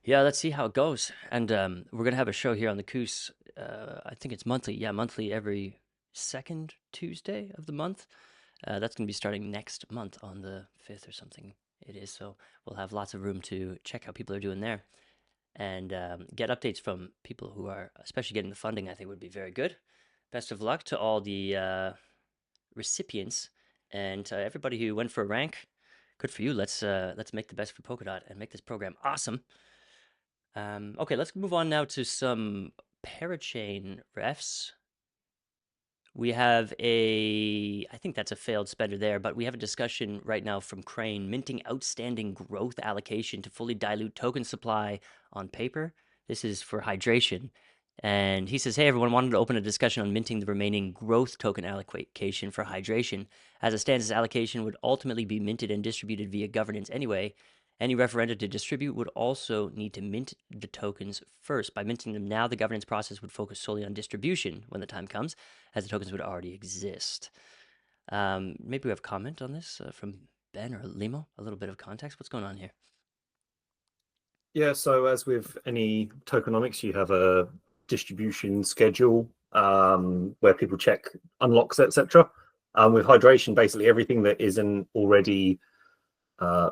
Yeah, let's see how it goes. And we're gonna have a show here on the Coos. I think it's monthly. Yeah, monthly every second Tuesday of the month. That's gonna be starting next month on the 5th or something. It is. So we'll have lots of room to check how people are doing there and get updates from people who are, especially getting the funding. I think would be very good. Best of luck to all the recipients and to everybody who went for a rank. Good for you. Let's make the best for Polkadot and make this program awesome. Okay, let's move on now to some parachain refs. We have I think that's a failed spender there, but we have a discussion right now from Crane, minting outstanding growth allocation to fully dilute token supply on paper. This is for hydration. And he says, hey, everyone, wanted to open a discussion on minting the remaining growth token allocation for hydration. As it stands, this allocation would ultimately be minted and distributed via governance anyway. Any referenda to distribute would also need to mint the tokens first. By minting them now, the governance process would focus solely on distribution when the time comes, as the tokens would already exist. Maybe we have a comment on this from Ben or Limo, a little bit of context. What's going on here? Yeah, so as with any tokenomics, you have a distribution schedule where people check unlocks, etc. With hydration, basically everything that isn't already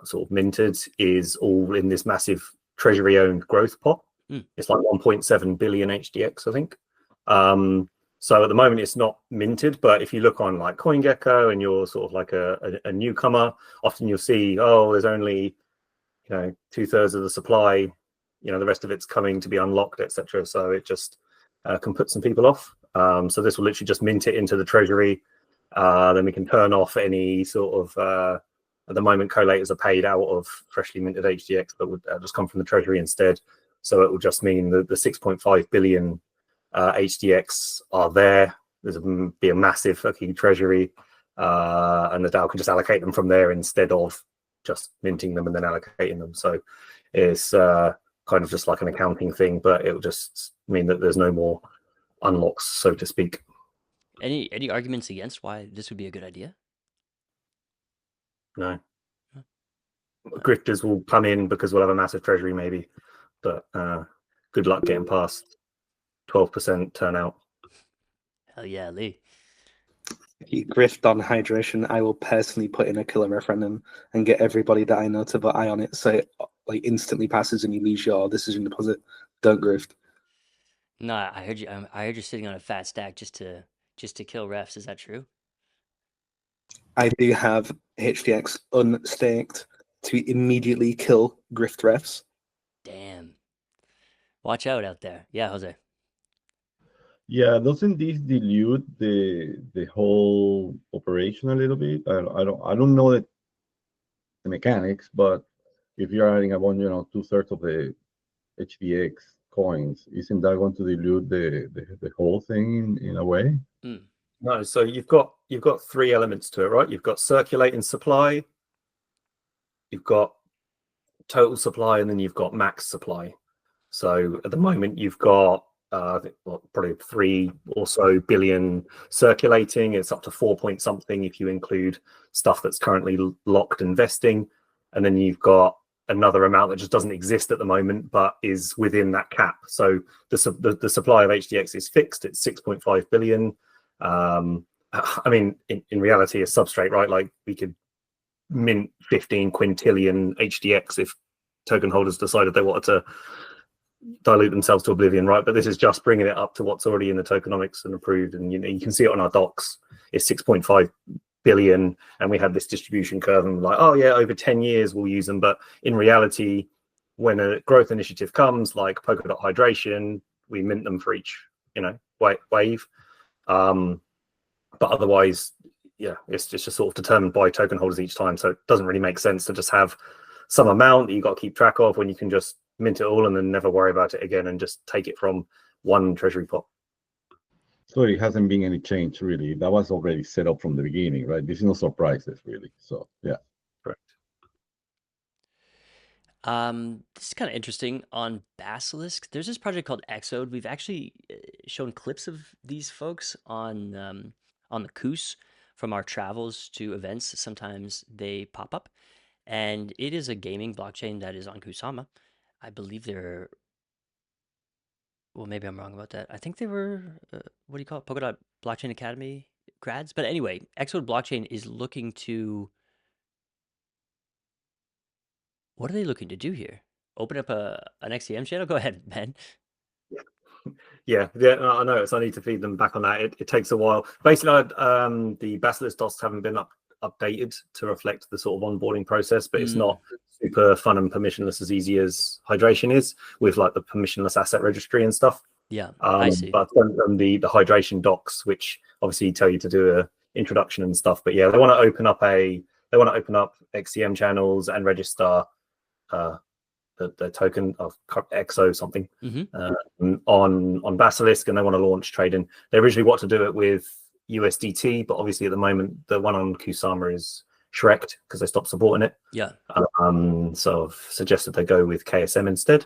sort of minted is all in this massive treasury-owned growth pot. It's like 1.7 billion HDX, I think. So at the moment it's not minted, but if you look on like CoinGecko and you're sort of like a newcomer, often you'll see, oh, there's only 2/3 of the supply, the rest of it's coming to be unlocked, etc. So it just can put some people off. So this will literally just mint it into the treasury. Then we can turn off any sort of at the moment, collators are paid out of freshly minted HDX, but would just come from the treasury instead. So it will just mean that the 6.5 billion HDX are there. There's be a massive fucking treasury, and the DAO can just allocate them from there instead of just minting them and then allocating them. So it's kind of just like an accounting thing, but it will just mean that there's no more unlocks, so to speak. Any arguments against why this would be a good idea? No. Grifters will come in because we'll have a massive treasury maybe, but good luck getting past 12% turnout. Hell yeah, Lee. If you grift on hydration, I will personally put in a killer referendum and get everybody that I know to vote aye on it, so it like instantly passes and you lose your decision deposit. Don't grift. No, I heard you. I heard you're sitting on a fat stack just to kill refs. Is that true? I do have HDX unstaked to immediately kill grift refs. Damn. Watch out there. Yeah, Jose. Yeah, doesn't this dilute the whole operation a little bit? I don't know the mechanics, but if you're adding about 2/3 of the HDX coins, isn't that going to dilute the whole thing in a way? No, so you've got 3 elements to it, right? You've got circulating supply, you've got total supply, and then you've got max supply. So at the moment you've got probably 3 or so billion circulating. It's up to 4 point something if you include stuff that's currently locked and vesting, and then you've got another amount that just doesn't exist at the moment but is within that cap. So the supply of HDX is fixed. It's 6.5 billion. I mean, in reality, a substrate, right? Like we could mint 15 quintillion HDX if token holders decided they wanted to dilute themselves to oblivion, right? But this is just bringing it up to what's already in the tokenomics and approved. And you can see it on our docs. It's 6.5 billion, and we have this distribution curve, and like, oh yeah, over 10 years we'll use them. But in reality, when a growth initiative comes, like Polkadot Hydration, we mint them for each, wave. But otherwise, yeah, it's just sort of determined by token holders each time. So it doesn't really make sense to just have some amount that you got to keep track of when you can just mint it all and then never worry about it again and just take it from one treasury pot. So it hasn't been any change really. That was already set up from the beginning, right? There's no surprises really. So yeah. Correct. This is kind of interesting on Basilisk. There's this project called Exode. We've actually shown clips of these folks on the Coos from our travels to events. Sometimes they pop up, and it is a gaming blockchain that is on Kusama. I believe they're, well, maybe I'm wrong about that. I think they were, what do you call it? Polkadot Blockchain Academy grads. But anyway, Xcode Blockchain is looking to, what are they looking to do here? Open up an XCM channel? Go ahead, Ben. Yeah, I know. It's I need to feed them back on that. It takes a while. Basically, the Basilisk DOS haven't been updated to reflect the sort of onboarding process, but it's not super fun and permissionless as easy as Hydration is, with like the permissionless asset registry and stuff. Yeah, I see. But then the Hydration docs, which obviously tell you to do a introduction and stuff. But yeah, they want to open up XCM channels and register the token of XO something on Basilisk, and they want to launch trading. They originally wanted to do it with USDT, but obviously at the moment the one on Kusama is Shreked because they stopped supporting it. Yeah. So I've suggested they go with KSM instead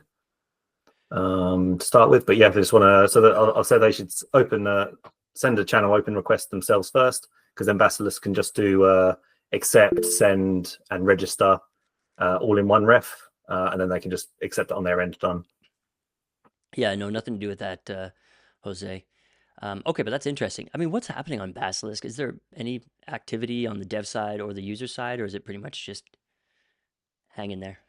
to start with. But yeah, they just want to. So that I'll say they should send a channel open request themselves first, because then Basilisk can just do accept, send, and register all in one ref. And then they can just accept it on their end, done. Yeah, no, nothing to do with that, Jose. Okay, but that's interesting. I mean, what's happening on Basilisk? Is there any activity on the dev side or the user side, or is it pretty much just hanging there?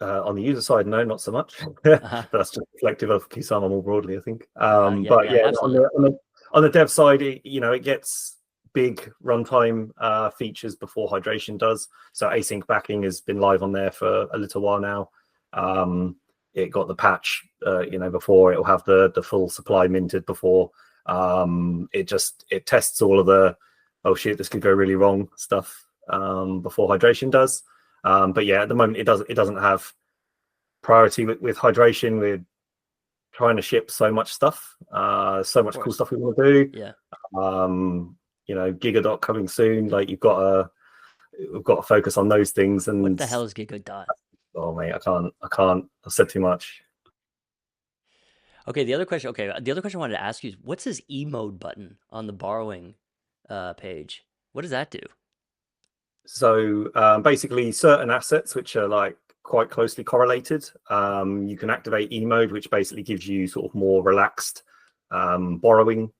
On the user side, no, not so much. That's just reflective of Kusama more broadly, I think. But yeah, on the dev side, it gets big runtime features before Hydration does. So async backing has been live on there for a little while now. It got the patch, before it'll have the full supply minted before. It tests all of the, oh shit, this could go really wrong stuff before Hydration does. But yeah, at the moment it doesn't have priority with Hydration. We're trying to ship so much stuff, so much cool stuff we want to do. Yeah. Gigadot coming soon. Like we've got to focus on those things. And what the hell is Gigadot? Oh mate, I can't. I've said too much. Okay, the other question I wanted to ask you is, what's this E mode button on the borrowing page? What does that do? So basically, certain assets which are like quite closely correlated, you can activate E mode, which basically gives you sort of more relaxed borrowing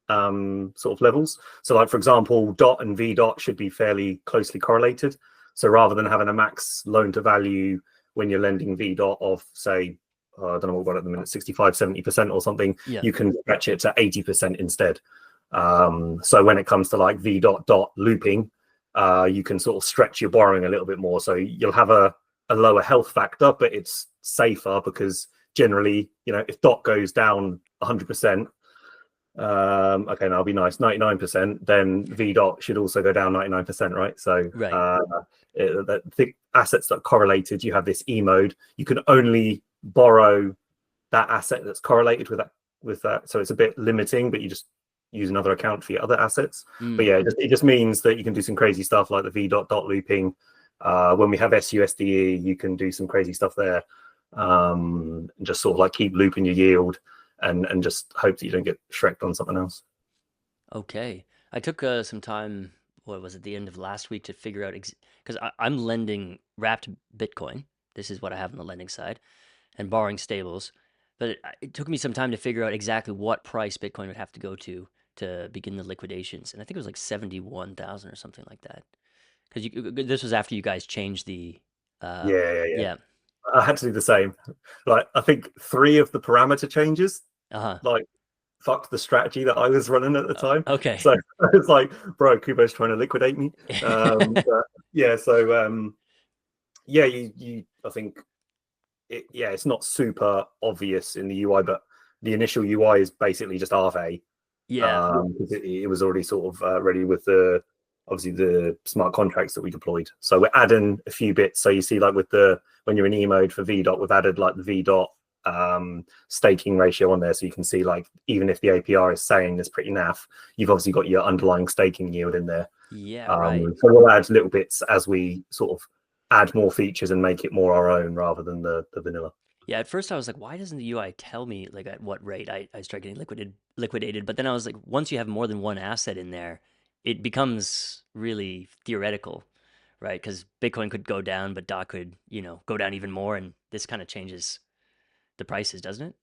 sort of levels. So like, for example, DOT and VDOT should be fairly closely correlated. So rather than having a max loan to value when you're lending VDOT of, say, I don't know what we've got at the minute, 65-70% or something, you can stretch it to 80% instead. So when it comes to like VDOT looping, you can sort of stretch your borrowing a little bit more. So you'll have a lower health factor, but it's safer because generally, if DOT goes down 100%, okay, now I'll be nice, 99%, then VDOT should also go down 99%, right? So the assets that are correlated, you have this E mode. You can only borrow that asset that's correlated with that. So it's a bit limiting, but you just use another account for your other assets. But yeah, it just means that you can do some crazy stuff like the VDOT looping. When we have SUSDE, you can do some crazy stuff there. Just sort of like keep looping your yield and just hope that you don't get shreked on something else. Okay. I took some time, what was it, the end of last week, to figure out, because I'm lending wrapped Bitcoin. This is what I have on the lending side, and borrowing stables. But it took me some time to figure out exactly what price Bitcoin would have to go to begin the liquidations. And I think it was like 71,000 or something like that. Because this was after you guys changed the... Yeah. I had to do the same. Like, I think 3 of the parameter changes, like, fucked the strategy that I was running at the time. Okay. So it's like, bro, Kubo's trying to liquidate me. Yeah. So I think it's not super obvious in the UI, but the initial UI is basically just RFA. Yeah. It was already sort of ready with obviously the smart contracts that we deployed. So we're adding a few bits. So you see, like when you're in E mode for VDOT, we've added like the VDOT staking ratio on there. So you can see, like, even if the APR is saying it's pretty naff, you've obviously got your underlying staking yield in there. Yeah, right. So we'll add little bits as we sort of add more features and make it more our own rather than the vanilla. Yeah, at first I was like, why doesn't the UI tell me like at what rate I start getting liquidated? But then I was like, once you have more than one asset in there, it becomes really theoretical, right? Because Bitcoin could go down, but DOT could, go down even more, and this kind of changes the prices, doesn't it?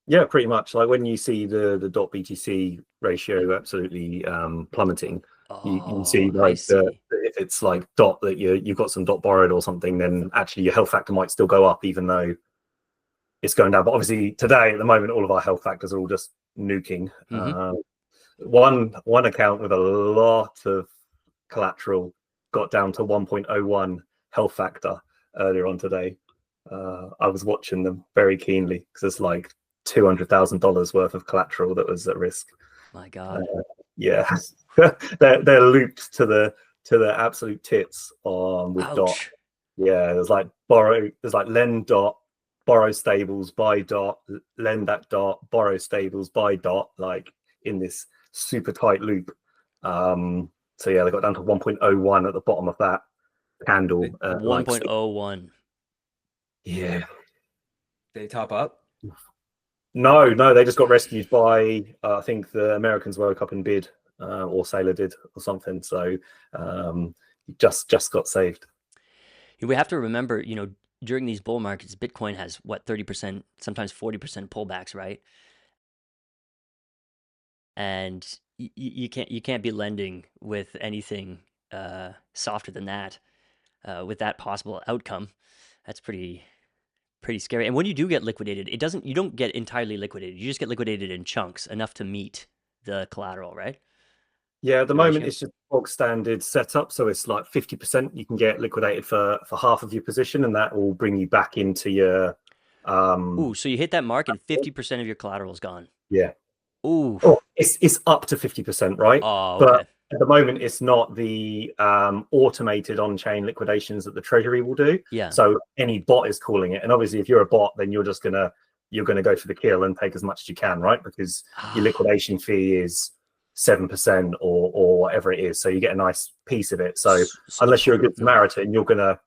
Yeah, pretty much. Like when you see the .BTC ratio absolutely plummeting, you see I like see. if it's like dot that you've got some dot borrowed or something, then actually your health factor might still go up even though it's going down. But obviously today at the moment, all of our health factors are all just nuking. One account with a lot of collateral got down to 1.01 health factor earlier on today. I was watching them very keenly because it's like $200,000 worth of collateral that was at risk. My God. Yeah, they're looped to the absolute tits on with Ouch. dot. Yeah, there's like lend dot, borrow stables, buy dot, lend that dot, borrow stables, buy dot, like in this super tight loop. So yeah, they got down to 1.01 at the bottom of that candle. 1.01. Yeah. They top up? No, they just got rescued by I think the Americans woke up and bid, or Sailor did or something. So just got saved. We have to remember, during these bull markets, Bitcoin has what, 30%, sometimes 40% pullbacks, right? And you can't be lending with anything softer than that, with that possible outcome. That's pretty scary. And when you do get liquidated, you don't get entirely liquidated. You just get liquidated in chunks, enough to meet the collateral, right? Yeah, at the The moment ratio? it's just bog standard setup, so it's like 50% you can get liquidated for half of your position, and that will bring you back into your Ooh, so you hit that mark and 50% of your collateral is gone. yeah. Ooh. Oh, it's up to 50%, right? Oh, But okay. at the moment it's not the automated on-chain liquidations that the treasury will do. Yeah. So any bot is calling it, and obviously if you're a bot, then you're gonna go for the kill and take as much as you can, right? Because your liquidation fee is 7% or whatever it is, so you get a nice piece of it. So unless you're a good Samaritan, you're gonna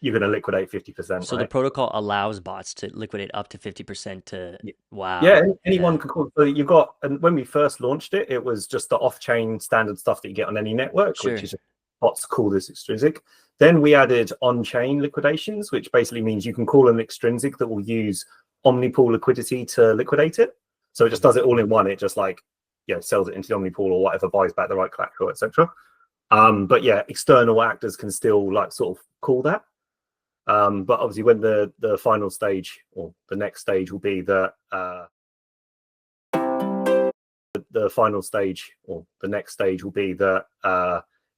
liquidate 50%. So right? the protocol allows bots to liquidate up to 50% to wow. Yeah, anyone can call. So you've got, and when we first launched it, it was just the off-chain standard stuff that you get on any network, Sure. which is bots call this extrinsic. Then we added on-chain liquidations, which basically means you can call an extrinsic that will use omnipool liquidity to liquidate it. So it just does it all in one. It just sells it into the omnipool or whatever, buys back the right collateral, etc. But yeah, external actors can still sort of call that. But obviously when the final stage or the next stage will be that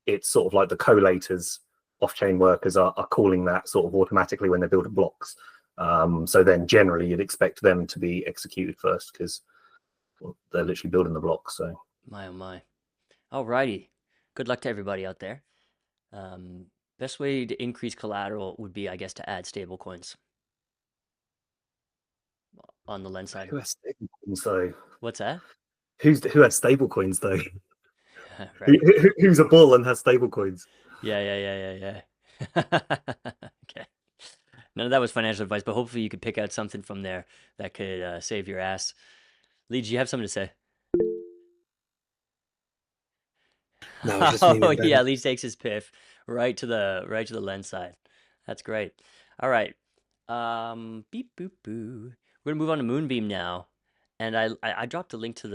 it's sort of like the collators, off-chain workers are calling that sort of automatically when they're building blocks. So then generally you'd expect them to be executed first because they're literally building the blocks. So My, oh my. Alrighty. Good luck to everybody out there. Best way to increase collateral would be, I guess, to add stable coins on the lens side. who has stable coins though? What's that? Who has stable coins though? Right. Who's a bull and has stable coins? Yeah. Okay. None of that was financial advice, but hopefully you could pick out something from there that could save your ass. Lee, do you have something to say? No, it's just me Oh and Ben. yeah, Lee takes his piff right to the lens side. That's great. All right. Beep boop boo. We're gonna move on to Moonbeam now, and I dropped a link to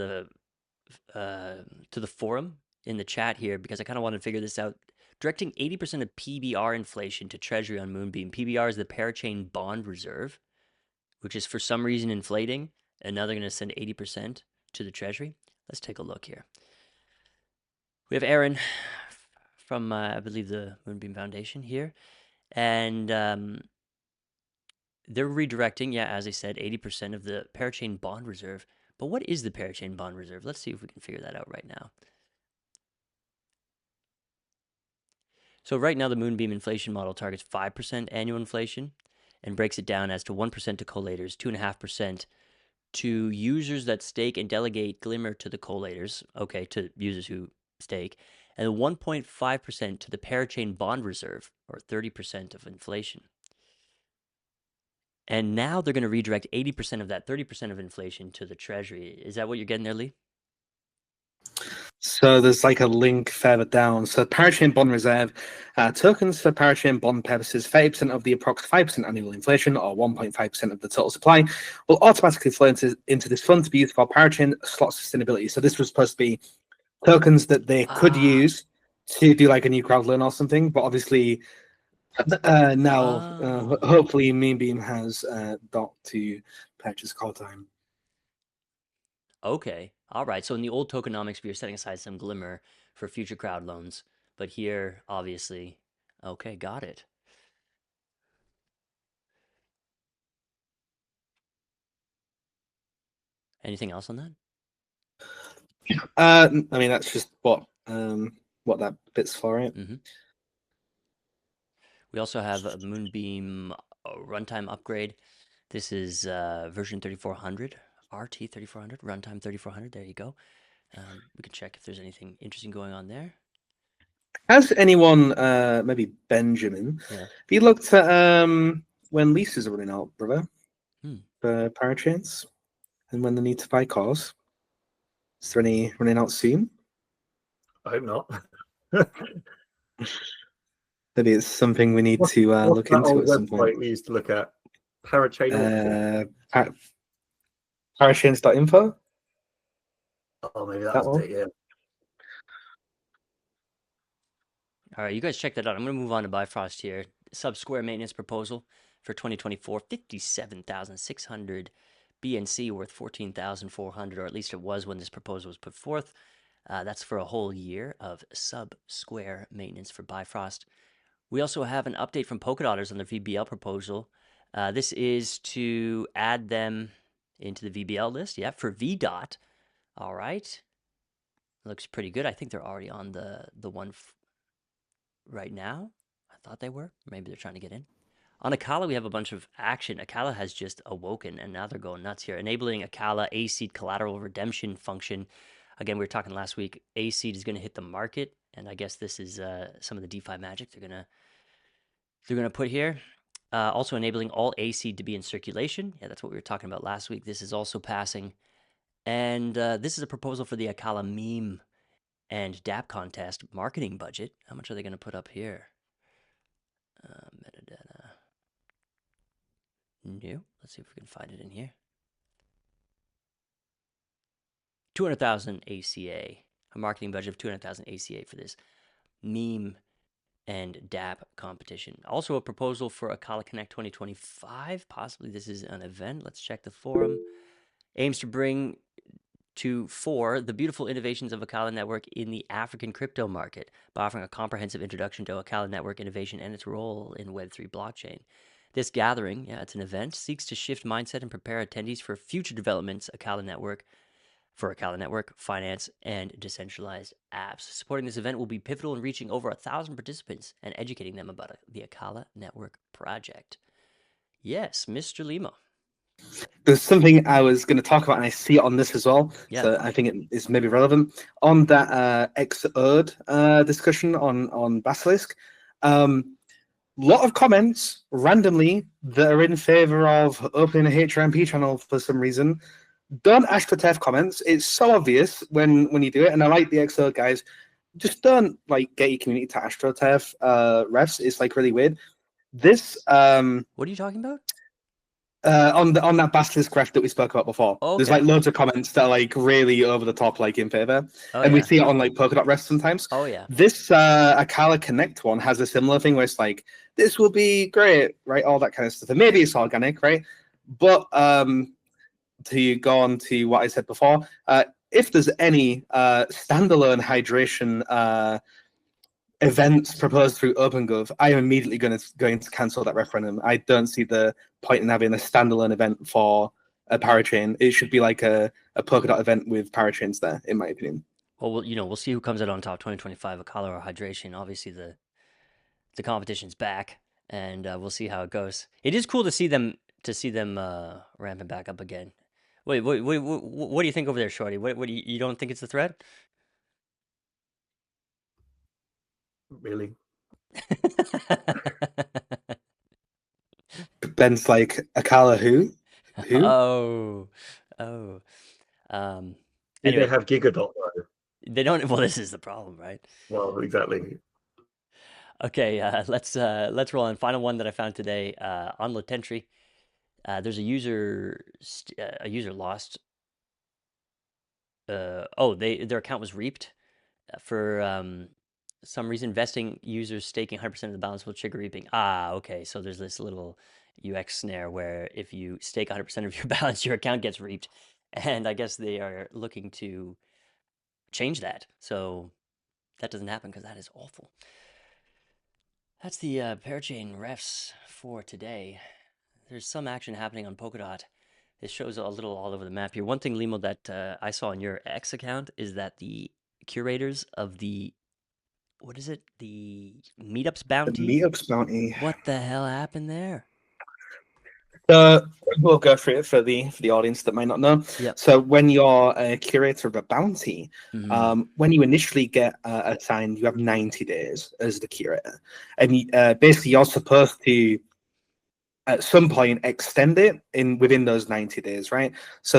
the forum in the chat here because I kind of want to figure this out. Directing 80% of PBR inflation to Treasury on Moonbeam. PBR is the parachain bond reserve, which is for some reason inflating, and now they're going to send 80% to the Treasury. Let's take a look here. We have Aaron from, I believe, the Moonbeam Foundation here, and they're redirecting, yeah, as I said, 80% of the parachain bond reserve. But what is the parachain bond reserve? Let's see if we can figure that out right now. So right now, the Moonbeam inflation model targets 5% annual inflation and breaks it down as to 1% to collators, 2.5% to users that stake and delegate Glimmer to the collators, okay, to users who stake, and 1.5% to the parachain bond reserve, or 30% of inflation. And now they're going to redirect 80% of that 30% of inflation to the Treasury. Is that what you're getting there, Lee? So there's like a link further down. So Parachain Bond Reserve, tokens for Parachain bond purposes, 30% of the approx 5% annual inflation, or 1.5% of the total supply, will automatically flow into this fund to be used for Parachain slot sustainability. So this was supposed to be tokens that they could use to do like a new crowd loan or something, but obviously now hopefully Moonbeam has got to purchase call time. Okay. All right. So in the old tokenomics, we were setting aside some glimmer for future crowd loans. But here, obviously, okay, got it. Anything else on that? I mean, that's just what that bit's for, right? Mm-hmm. We also have a Moonbeam runtime upgrade. This is version 3400, RT 3400, runtime 3400. There you go. We can check if there's anything interesting going on there. Has anyone, maybe Benjamin, have you looked at when leases are running out, brother, for Parachains, and when they need to buy cars? Is there any running out soon? I hope not. Maybe it's something we need to look into at some point. We used to look at Parachain. Parachains.info? Oh, maybe that was it, yeah. All right, you guys check that out. I'm going to move on to Bifrost here. Sub-square maintenance proposal for 2024, 57,600 BNC worth 14,400, or at least it was when this proposal was put forth. That's for a whole year of sub-square maintenance for Bifrost. We also have an update from Polkadotters on their VBL proposal. This is to add them into the VBL list, for VDOT. All right. Looks pretty good. I think they're already on the one right now. I thought they were. Maybe they're trying to get in. On Acala, we have a bunch of action. Acala has just awoken, and now they're going nuts here. Enabling Acala A-Seed collateral redemption function. Again, we were talking last week. A-Seed is going to hit the market, and I guess this is some of the DeFi magic they're gonna put here. Also enabling all A-Seed to be in circulation. Yeah, that's what we were talking about last week. This is also passing. And this is a proposal for the Acala meme and Dapp contest marketing budget. How much are they going to put up here? Metadata. New. Let's see if we can find it in here. 200,000 ACA. A marketing budget of 200,000 ACA for this meme and Dapp competition. Also a proposal for Acala Connect 2025. Possibly this is an event. Let's check the forum. Aims to bring to fore the beautiful innovations of Acala Network in the African crypto market by offering a comprehensive introduction to Acala Network innovation and its role in Web3 blockchain. This gathering, it's an event, seeks to shift mindset and prepare attendees for future developments for Acala Network, finance, and decentralized apps. Supporting this event will be pivotal in reaching over 1,000 participants and educating them about the Acala Network project. Yes, Mr. Lima. There's something I was going to talk about, and I see it on this as well. Yeah. So I think it is maybe relevant on that XORD discussion on Basilisk. Lot of comments randomly that are in favor of opening a HRMP channel for some reason. Don't AstroTurf comments. It's so obvious when you do it, and I like the XORD guys. Just don't get your community to AstroTurf refs. It's really weird. This what are you talking about? On that Basilisk ref that we spoke about before. Okay. There's loads of comments that are really over the top, in favor. We see it on Polkadot refs sometimes. Oh yeah. This Acala Connect one has a similar thing where it's this will be great, right? All that kind of stuff. And maybe it's organic, right? But to go on to what I said before, if there's any standalone hydration events proposed through OpenGov, I am immediately going to cancel that referendum. I don't see the point in having a standalone event for a parachain. It should be a Polkadot event with parachains there, in my opinion. Well, we'll see who comes out on top 2025, Acala or hydration. Obviously, the competition's back, and we'll see how it goes. It is cool to see them ramping back up again. Wait, what do you think over there, Shorty? What do you don't think it's a threat? Really? Ben's Acala who? Oh. Did Anyway. they have Gigadot though? They don't. Well, this is the problem, right? Well, exactly. Okay, let's roll on. Final one that I found today on Linktree. There's a user lost. Their account was reaped for some reason. Vesting users staking 100% of the balance will trigger reaping. Okay. So there's this little UX snare where if you stake 100% of your balance, your account gets reaped, and I guess they are looking to change that so that doesn't happen because that is awful. That's the parachain refs for today. There's some action happening on Polkadot. It shows a little all over the map here. One thing, Limo, that I saw on your X account is that the curators of the, what is it? The Meetups bounty? The Meetups bounty. What the hell happened there? We'll go through it for the audience that might not know. Yep. So when you're a curator of a bounty, Mhm. when you initially get assigned, you have 90 days as the curator. And basically you're supposed to, at some point, extend it within those 90 days, right? So